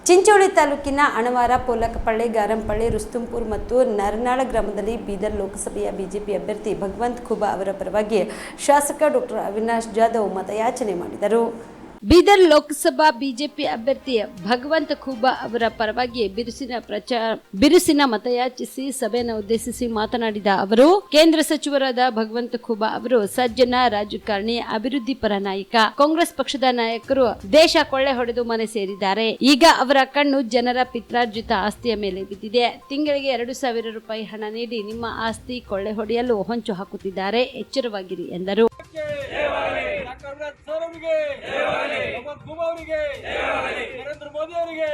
ಚಿಂಚೋಳಿ ತಾಲೂಕಿನ ಅಣವಾರ, ಪೋಲಕಪಳ್ಳಿ, ಗಾರಂಪಳ್ಳಿ, ರುಸ್ತುಂಪುರ್ ಮತ್ತು ನರನಾಳ ಗ್ರಾಮದಲ್ಲಿ ಬೀದರ್ ಲೋಕಸಭೆಯ ಬಿಜೆಪಿ ಅಭ್ಯರ್ಥಿ ಭಗವಂತ ಖೂಬಾ ಅವರ ಪರವಾಗಿ ಶಾಸಕ ಡಾಕ್ಟರ್ ಅವಿನಾಶ್ ಜಾಧವ್ ಮತಯಾಚನೆ ಮಾಡಿದರು. ಬೀದರ್ ಲೋಕಸಭಾ ಬಿಜೆಪಿ ಅಭ್ಯರ್ಥಿ ಭಗವಂತ ಖೂಬಾ ಅವರ ಪರವಾಗಿ ಬಿರುಸಿನ ಮತಯಾಚಿಸಿ ಸಭೆಯನ್ನು ಉದ್ದೇಶಿಸಿ ಮಾತನಾಡಿದ ಅವರು, ಕೇಂದ್ರ ಸಚಿವರಾದ ಭಗವಂತ ಖೂಬಾ ಅವರು ಸಜ್ಜನ ರಾಜಕಾರಣಿ, ಅಭಿವೃದ್ಧಿ ಪರ ನಾಯಕ. ಕಾಂಗ್ರೆಸ್ ಪಕ್ಷದ ನಾಯಕರು ದೇಶ ಕೊಳ್ಳೆ ಹೊಡೆದು ಮನೆ ಸೇರಿದ್ದಾರೆ. ಈಗ ಅವರ ಕಣ್ಣು ಜನರ ಪಿತ್ರಾರ್ಜಿತ ಆಸ್ತಿಯ ಮೇಲೆ ಬಿದ್ದಿದೆ. ತಿಂಗಳಿಗೆ 2,000 ರೂಪಾಯಿ ಹಣ ನೀಡಿ ನಿಮ್ಮ ಆಸ್ತಿ ಕೊಳ್ಳೆ ಹೊಡೆಯಲು ಹೊಂಚು ಹಾಕುತ್ತಿದ್ದಾರೆ. ಎಚ್ಚರವಾಗಿರಿ ಎಂದರು. ನರೇಂದ್ರ ಮೋದಿ ಅವರಿಗೆ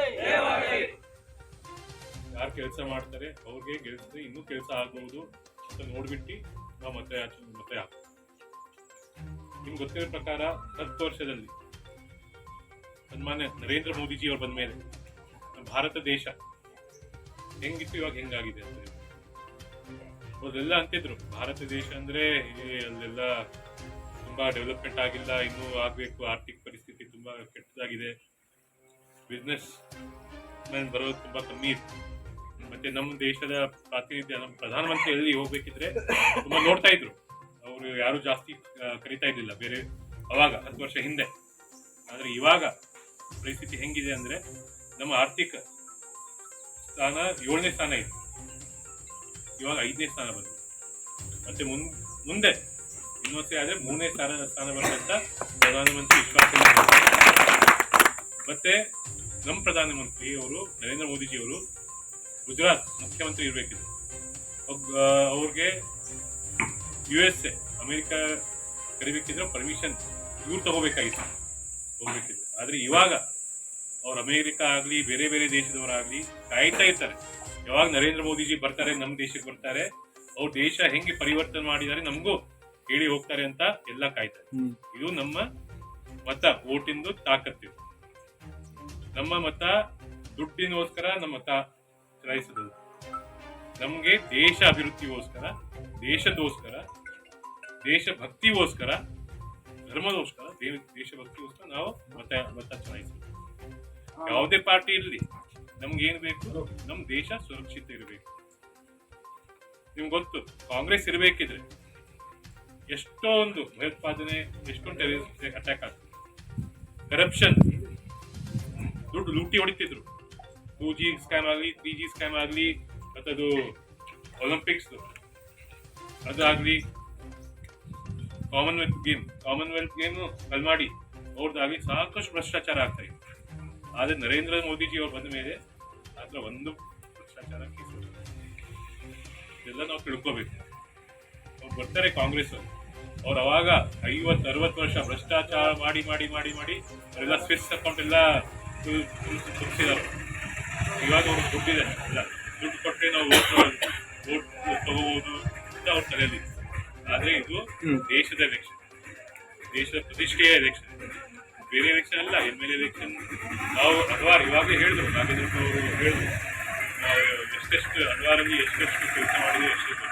ಯಾರು ಕೆಲಸ ಮಾಡ್ತಾರೆ ಅವ್ರಿಗೆ ಗೆಲ್ಸಿದ್ರೆ ಇನ್ನೂ ಕೆಲಸ ಆಗಬಹುದು ಅಂತ ನೋಡ್ಬಿಟ್ಟು ನಾವು ಮತ ಹಾಕ್ತೀವಿ. ನಿಮ್ಗೆ ಗೊತ್ತಿರೋ ಪ್ರಕಾರ 10 ವರ್ಷದಲ್ಲಿ ಸನ್ಮಾನ್ಯ ನರೇಂದ್ರ ಮೋದಿಜಿ ಅವ್ರು ಬಂದ ಮೇಲೆ ಭಾರತ ದೇಶ ಹೆಂಗಿತ್ತು ಇವಾಗ ಹೆಂಗಾಗಿದೆ ಅಂತ ಅವ್ರೆಲ್ಲ ಅಂತಿದ್ರು. ಭಾರತ ದೇಶ ಅಂದ್ರೆ ಅಲ್ಲೆಲ್ಲ ತುಂಬಾ ಡೆವಲಪ್ಮೆಂಟ್ ಆಗಿಲ್ಲ, ಇನ್ನೂ ಆಗ್ಬೇಕು, ಆರ್ಥಿಕ ಪರಿಸ್ಥಿತಿ ತುಂಬಾ ಕೆಟ್ಟದಾಗಿದೆ, ಬಿಸ್ನೆಸ್ ಮ್ಯಾನ್ ಬರೋದು ತುಂಬಾ ಕಮ್ಮಿ ಇತ್ತು. ಮತ್ತೆ ನಮ್ಮ ದೇಶದ ಪ್ರಾತಿನಿಧ್ಯ ನಮ್ಮ ಪ್ರಧಾನಮಂತ್ರಿ ಎಲ್ಲಿ ಹೋಗ್ಬೇಕಿದ್ರೆ ತುಂಬಾ ನೋಡ್ತಾ ಇದ್ರು. ಅವರು ಯಾರು ಜಾಸ್ತಿ ಕರೀತಾ ಇದ್ದಿಲ್ಲ ಬೇರೆ ಅವಾಗ 10 ವರ್ಷ ಹಿಂದೆ. ಆದ್ರೆ ಇವಾಗ ಪರಿಸ್ಥಿತಿ ಹೆಂಗಿದೆ ಅಂದ್ರೆ ನಮ್ಮ ಆರ್ಥಿಕ ಸ್ಥಾನ 7ನೇ ಸ್ಥಾನ ಇತ್ತು, ಇವಾಗ 5ನೇ ಸ್ಥಾನ ಬಂದಿದೆ. ಮತ್ತೆ ಮುಂದೆ ಇನ್ನೊಂದ್ಸರಿ ಆದ್ರೆ 3ನೇ ಸ್ಥಾನ ಬರುವಂತ ಪ್ರಧಾನಮಂತ್ರಿ ವಿಶ್ವಾಸ. ಮತ್ತೆ ನಮ್ಮ ಪ್ರಧಾನಮಂತ್ರಿ ಅವರು ನರೇಂದ್ರ ಮೋದಿಜಿ ಅವರು ಗುಜರಾತ್ ಮುಖ್ಯಮಂತ್ರಿ ಇರ್ಬೇಕಿದ್ರು. ಅವ್ರಿಗೆ USA ಅಮೆರಿಕ ಕರಿಬೇಕಿದ್ರೆ ಪರ್ಮಿಷನ್ ಇವ್ರು ಹೋಗ್ಬೇಕಿದ್ರು. ಆದ್ರೆ ಇವಾಗ ಅವ್ರು ಅಮೆರಿಕ ಆಗ್ಲಿ ಬೇರೆ ಬೇರೆ ದೇಶದವರಾಗ್ಲಿ ಕಾಯ್ತಾ ಇರ್ತಾರೆ, ಯಾವಾಗ ನರೇಂದ್ರ ಮೋದಿಜಿ ಬರ್ತಾರೆ, ನಮ್ಮ ದೇಶಕ್ಕೆ ಬರ್ತಾರೆ, ಅವ್ರ ದೇಶ ಹೆಂಗೆ ಪರಿವರ್ತನೆ ಮಾಡಿದ್ದಾರೆ ನಮಗೂ ಹೇಳಿ ಹೋಗ್ತಾರೆ ಅಂತ ಎಲ್ಲ ಕಾಯ್ತಾರೆ. ಇದು ನಮ್ಮ ಮತ, ವೋಟಿಂದು ತಾಕತ್ತಿದೆ. ನಮ್ಮ ಮತ ದುಡ್ಡಿನಗೋಸ್ಕರ ನಮ್ಮ ಮತ ಚಲಾಯಿಸೋದು. ನಮ್ಗೆ ದೇಶ ಅಭಿವೃದ್ಧಿಗೋಸ್ಕರ, ದೇಶದೋಸ್ಕರ, ದೇಶಭಕ್ತಿಗೋಸ್ಕರ, ಧರ್ಮದೋಸ್ಕರ, ದೇಶಭಕ್ತಿಗೋಸ್ಕರ ನಾವು ಮತ ಚಲಾಯಿಸೋದು. ಯಾವುದೇ ಪಾರ್ಟಿ ಇರಲಿ, ನಮ್ಗೆ ಏನ್ ಬೇಕು, ನಮ್ ದೇಶ ಸುರಕ್ಷಿತ ಇರಬೇಕು. ನಿಮ್ಗೆ ಗೊತ್ತು, ಕಾಂಗ್ರೆಸ್ ಇರಬೇಕಿದ್ರೆ ಎಷ್ಟೊಂದು ಭಯೋತ್ಪಾದನೆ, ಎಷ್ಟೊಂದು ಟೆರರಿಸ್ಟ್ ಅಟ್ಯಾಕ್ ಆಗ್ತದೆ, ಕರಪ್ಷನ್, ದುಡ್ಡು ಲೂಟಿ ಹೊಡಿತಿದ್ರು. 2G ಸ್ಕ್ಯಾಮ್ ಆಗಲಿ, 3G ಸ್ಕ್ಯಾಮ್ ಆಗಲಿ, ಮತ್ತದು ಒಲಿಂಪಿಕ್ಸ್ ಅದಾಗ್ಲಿ, ಕಾಮನ್ವೆಲ್ತ್ ಗೇಮ್ ಕಲ್ ಮಾಡಿ ಅವ್ರದ್ದಾಗಲಿ ಸಾಕಷ್ಟು ಭ್ರಷ್ಟಾಚಾರ ಆಗ್ತಾ ಇದೆ. ಆದ್ರೆ ನರೇಂದ್ರ ಮೋದಿಜಿ ಅವ್ರು ಬಂದ ಮೇಲೆ ಮಾತ್ರ ಒಂದು ಭ್ರಷ್ಟಾಚಾರ ಕೇಸ್ ಇದೆಲ್ಲ ನಾವು ತಿಳ್ಕೋಬೇಕು. ಅವ್ರು ಬರ್ತಾರೆ ಕಾಂಗ್ರೆಸ್ ಅವ್ರು ಅವಾಗ 50-60 ವರ್ಷ ಭ್ರಷ್ಟಾಚಾರ ಮಾಡಿ ಮಾಡಿ ಮಾಡಿ ಮಾಡಿ ಅವರೆಲ್ಲ ಸ್ವಿಸ್ ಅಕೌಂಟ್ ಎಲ್ಲ ತುಂಬಿಸಿದಾರೆ. ಇವಾಗ ಅವ್ರಿಗೆ ದುಡ್ಡಿದೆ, ಇಲ್ಲ ದುಡ್ಡು ಕೊಟ್ಟರೆ ನಾವು ವೋಟ್ ತಗೋಬಹುದು ಅಂತ ಅವ್ರ ತಲೆಯಲ್ಲಿ. ಆದ್ರೆ ಇದು ದೇಶದ ಎಲೆಕ್ಷನ್, ದೇಶದ ಪ್ರತಿಷ್ಠೆಯ ಎಲೆಕ್ಷನ್, ಬೇರೆ ಎಲೆಕ್ಷನ್ ಅಲ್ಲ. MLA ಎಲೆಕ್ಷನ್ ನಾವು ಅನ್ವಾರ ಇವಾಗ ಹೇಳಿದ್ರು, ನಾಗೇಂದ್ರ ಅವರು ಹೇಳಿದ್ರು, ನಾವು ಎಷ್ಟೆಷ್ಟು ಅನ್ವಾರಲ್ಲಿ ಎಷ್ಟೆಷ್ಟು ಕೆಲಸ ಮಾಡಿದ್ವಿ, ಎಷ್ಟೆಷ್ಟು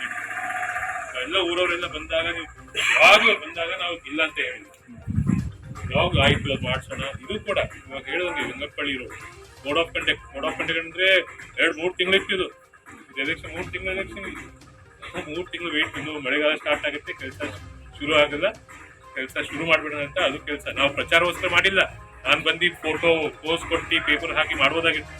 ಎಲ್ಲ ಊರವರೆಲ್ಲ ಬಂದಾಗ, ನೀವು ಯಾವಾಗಲೂ ಬಂದಾಗ ನಾವು ಇಲ್ಲ ಅಂತ ಹೇಳಿದ್ವಿ. ಯಾವಾಗ ಆಯ್ತು ಅದು ಮಾಡ್ಸೋಣ. ಇದು ಕೂಡ ಇವಾಗ ಹೇಳಿದಂಗೆ ರಂಗಪ್ಪಳ್ಳಿ ಇರೋ ಮೋಡ್ ಆಫ್ ಕಂಡಕ್ಟ್ ಅಂದ್ರೆ 2-3 ತಿಂಗಳು ಇಟ್ಟಿದ್ದು ಎಲೆಕ್ಷನ್. 3 ತಿಂಗಳು ಎಲೆಕ್ಷನ್, 3 ತಿಂಗಳು ವೇಟ್. ಇನ್ನು ಮಳೆಗಾಲ ಸ್ಟಾರ್ಟ್ ಆಗುತ್ತೆ, ಕೆಲಸ ಶುರು ಆಗಲ್ಲ. ಕೆಲಸ ಶುರು ಮಾಡ್ಬಿಡೋಣ ಅಂತ ಅದು ಕೆಲಸ. ನಾವು ಪ್ರಚಾರಗೋಸ್ಕರ ಮಾಡಿಲ್ಲ. ನಾನು ಬಂದು ಫೋಟೋ ಪೋಸ್ಟ್ ಕೊಟ್ಟು ಪೇಪರ್ ಹಾಕಿ ಮಾಡ್ಬೋದಾಗಿತ್ತು.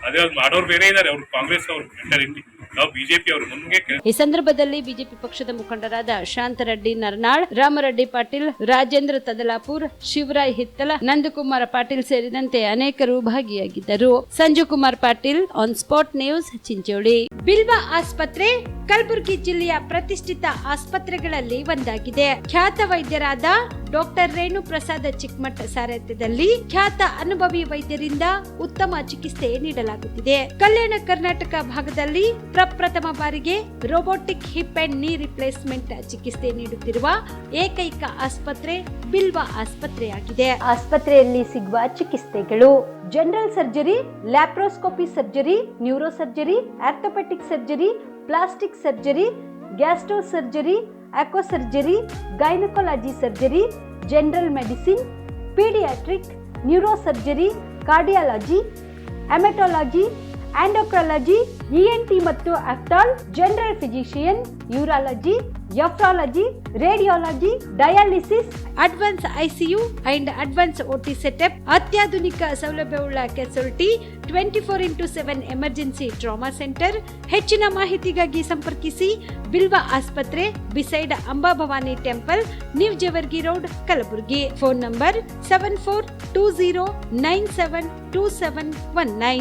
ಅದೇ ಅವ್ರು ಮಾಡೋರು ಬೇರೆ ಇದ್ದಾರೆ, ಅವ್ರು ಕಾಂಗ್ರೆಸ್ ಅವರು ಮೆಂಟಾಲಿಟಿ, ನಾವು ಬಿಜೆಪಿ ಅವರು. ನಮಗೆ ಈ ಸಂದರ್ಭದಲ್ಲಿ ಬಿಜೆಪಿ ಪಕ್ಷದ ಮುಖಂಡರಾದ ಶಾಂತರೆಡ್ಡಿ ನರನಾಳ್, ರಾಮರೆಡ್ಡಿ ಪಾಟೀಲ್, ರಾಜೇಂದ್ರ ತದಲಾಪುರ್, ಶಿವರಾಯ್ ಹಿತ್ತಲ, ನಂದಕುಮಾರ ಪಾಟೀಲ್ ಸೇರಿದಂತೆ ಅನೇಕರು ಭಾಗಿಯಾಗಿದ್ದರು. Sanju Kumar Patil, on spot news, Chincholi. Bilva ಆಸ್ಪತ್ರೆ ಕಲಬುರಗಿ ಜಿಲ್ಲೆಯ ಪ್ರತಿಷ್ಠಿತ ಆಸ್ಪತ್ರೆಗಳಲ್ಲಿ ಒಂದಾಗಿದೆ. ಖ್ಯಾತ ವೈದ್ಯರಾದ ಡಾಕ್ಟರ್ ರೇಣು ಪ್ರಸಾದ್ ಚಿಕ್ಕಮಠ ಸಾರಥ್ಯದಲ್ಲಿ ಖ್ಯಾತ ಅನುಭವಿ ವೈದ್ಯರಿಂದ ಉತ್ತಮ ಚಿಕಿತ್ಸೆ ನೀಡಲಾಗುತ್ತಿದೆ. ಕಲ್ಯಾಣ ಕರ್ನಾಟಕ ಭಾಗದಲ್ಲಿ ಪ್ರಪ್ರಥಮ ಬಾರಿಗೆ robotic hip and knee replacement ಚಿಕಿತ್ಸೆ ನೀಡುತ್ತಿರುವ ಏಕೈಕ ಆಸ್ಪತ್ರೆ ಬಿಲ್ವಾ ಆಸ್ಪತ್ರೆಯಾಗಿದೆ. ಆಸ್ಪತ್ರೆಯಲ್ಲಿ ಸಿಗುವ ಚಿಕಿತ್ಸೆಗಳು: general surgery, laparoscopy surgery, neuro surgery, orthopaedic surgery, plastic surgery, gastro surgery, aqua surgery, gynaecology surgery, general medicine, paediatric, neuro surgery, cardiology, haematology, endocrinology, ENT ಮತ್ತು ophthal, general physician, urology, nephrology, radiology, dialysis, advance ICU and advance OT setup, ಅತ್ಯಾಧುನಿಕ ಸೌಲಭ್ಯವುಳ್ಳ casualty, 24x7 emergency trauma centre. ಹೆಚ್ಚಿನ ಮಾಹಿತಿಗಾಗಿ ಸಂಪರ್ಕಿಸಿ ಬಿಲ್ವ ಆಸ್ಪತ್ರೆ, beside Amba Bhavani temple, new Jewargi road, Kalaburagi. Phone number 7420972719.